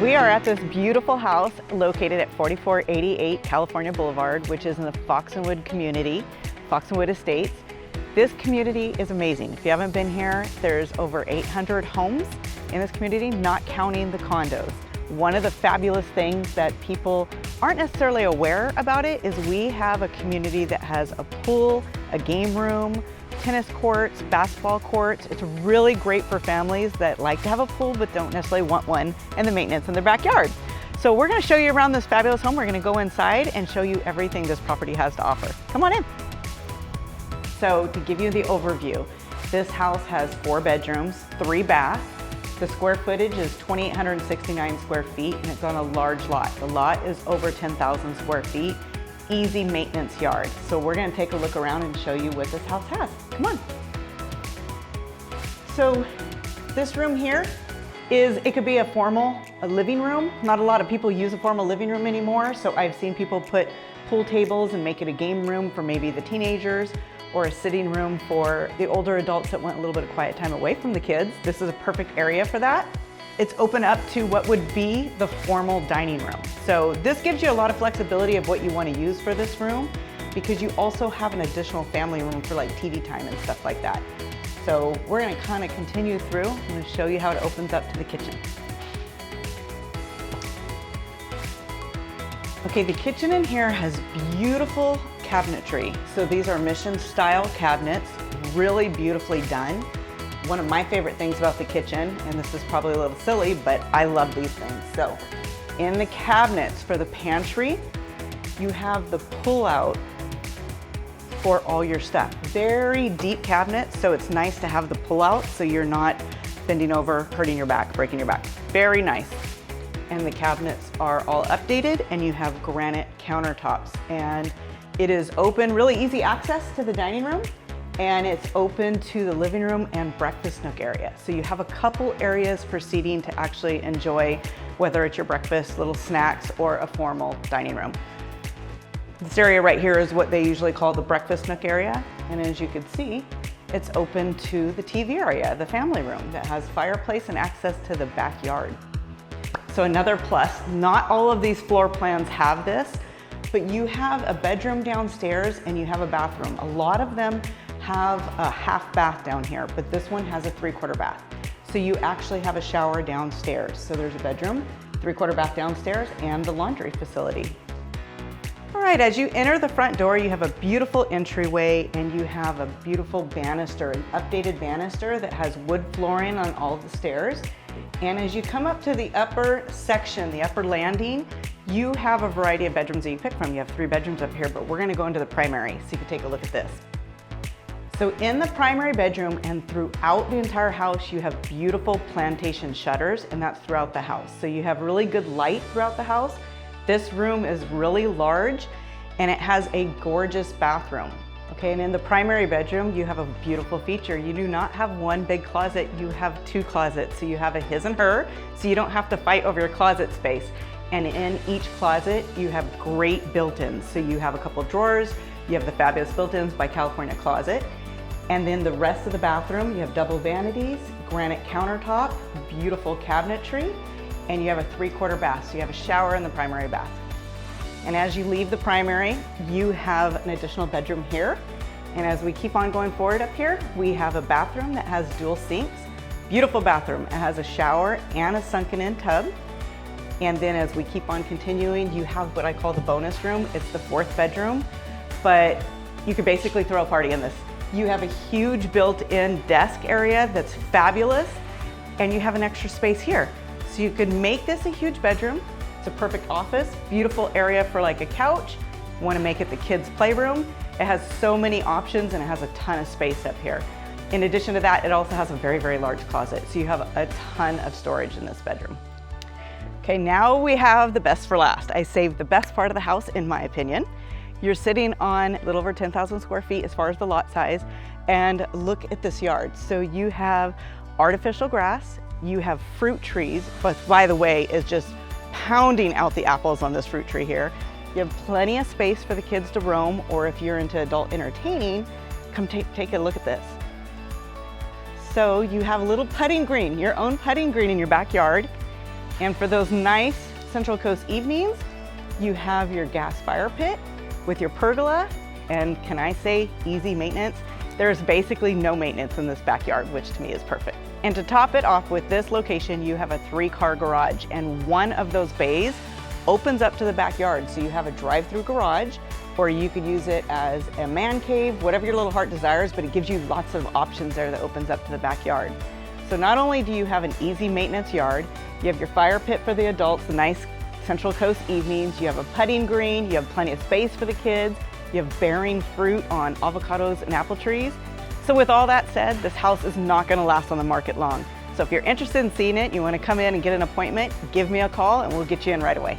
We are at this beautiful house located at 4488 California Boulevard, which is in the Foxenwood community, Foxenwood Estates. This community is amazing. If you haven't been here, there's over 800 homes in this community, not counting the condos. One of the fabulous things that people aren't necessarily aware about it is we have a community that has a pool, a game room, tennis courts, basketball courts. It's really great for families that like to have a pool but don't necessarily want one and the maintenance in their backyard. So we're going to show you around this fabulous home. We're going to go inside and show you everything this property has to offer. Come on in. So to give you the overview, this house has 4 bedrooms, 3 baths. The square footage is 2,869 square feet and it's on a large lot. The lot is over 10,000 square feet. Easy maintenance yard. So we're going to take a look around and show you what this house has. Come on. So this room here it could be a living room. Not a lot of people use a formal living room anymore. So I've seen people put pool tables and make it a game room for maybe the teenagers, or a sitting room for the older adults that want a little bit of quiet time away from the kids. This is a perfect area for that. It's open up to what would be the formal dining room. So this gives you a lot of flexibility of what you want to use for this room, because you also have an additional family room for like TV time and stuff like that. So we're going to kind of continue through. I'm going to show you how it opens up to the kitchen. Okay, the kitchen in here has beautiful cabinetry. So these are mission style cabinets, really beautifully done. One of my favorite things about the kitchen, and this is probably a little silly, but I love these things. So in the cabinets for the pantry, you have the pull-out for all your stuff. Very deep cabinets, so it's nice to have the pull-out so you're not bending over, hurting your back, breaking your back. Very nice. And the cabinets are all updated, and you have granite countertops. And it is open, really easy access to the dining room. And it's open to the living room and breakfast nook area. So you have a couple areas for seating to actually enjoy, whether it's your breakfast, little snacks, or a formal dining room. This area right here is what they usually call the breakfast nook area. And as you can see, it's open to the TV area, the family room that has fireplace and access to the backyard. So another plus, not all of these floor plans have this, but you have a bedroom downstairs and you have a bathroom. A lot of them have a half bath down here, but this one has a 3/4 bath. So you actually have a shower downstairs. So there's a bedroom, 3/4 bath downstairs, and the laundry facility. All right, as you enter the front door, you have a beautiful entryway and you have a beautiful banister, an updated banister that has wood flooring on all the stairs. And as you come up to the upper section, the upper landing, you have a variety of bedrooms that you pick from. You have 3 bedrooms up here, but we're gonna go into the primary so you can take a look at this. So in the primary bedroom and throughout the entire house, you have beautiful plantation shutters, and that's throughout the house. So you have really good light throughout the house. This room is really large and it has a gorgeous bathroom. Okay, and in the primary bedroom, you have a beautiful feature. You do not have one big closet, you have 2 closets. So you have a his and her, so you don't have to fight over your closet space. And in each closet, you have great built-ins. So you have a couple of drawers, you have the fabulous built-ins by California Closet. And then the rest of the bathroom, you have double vanities, granite countertop, beautiful cabinetry, and you have a 3/4 bath. So you have a shower in the primary bath. And as you leave the primary, you have an additional bedroom here. And as we keep on going forward up here, we have a bathroom that has dual sinks. Beautiful bathroom. It has a shower and a sunken-in tub. And then as we keep on continuing, you have what I call the bonus room. It's the 4th bedroom, but you could basically throw a party in this. You have a huge built-in desk area that's fabulous, and you have an extra space here. So you could make this a huge bedroom. It's a perfect office, beautiful area for like a couch. You want to make it the kids' playroom. It has so many options and it has a ton of space up here. In addition to that, it also has a very, very large closet. So you have a ton of storage in this bedroom. Okay, now we have the best for last. I saved the best part of the house, in my opinion. You're sitting on a little over 10,000 square feet as far as the lot size, and look at this yard. So you have artificial grass, you have fruit trees, but by the way, is just pounding out the apples on this fruit tree here. You have plenty of space for the kids to roam, or if you're into adult entertaining, come take a look at this. So you have a little putting green, your own putting green in your backyard. And for those nice Central Coast evenings, you have your gas fire pit with your pergola. And can I say easy maintenance? There's basically no maintenance in this backyard, which to me is perfect. And to top it off with this location, you have a 3-car garage, and one of those bays opens up to the backyard. So you have a drive-through garage, or you could use it as a man cave, whatever your little heart desires, but it gives you lots of options there that opens up to the backyard. So not only do you have an easy maintenance yard, you have your fire pit for the adults, the nice Central Coast evenings, you have a putting green, you have plenty of space for the kids, you have bearing fruit on avocados and apple trees. So with all that said, this house is not going to last on the market long. So if you're interested in seeing it, you want to come in and get an appointment, give me a call and we'll get you in right away.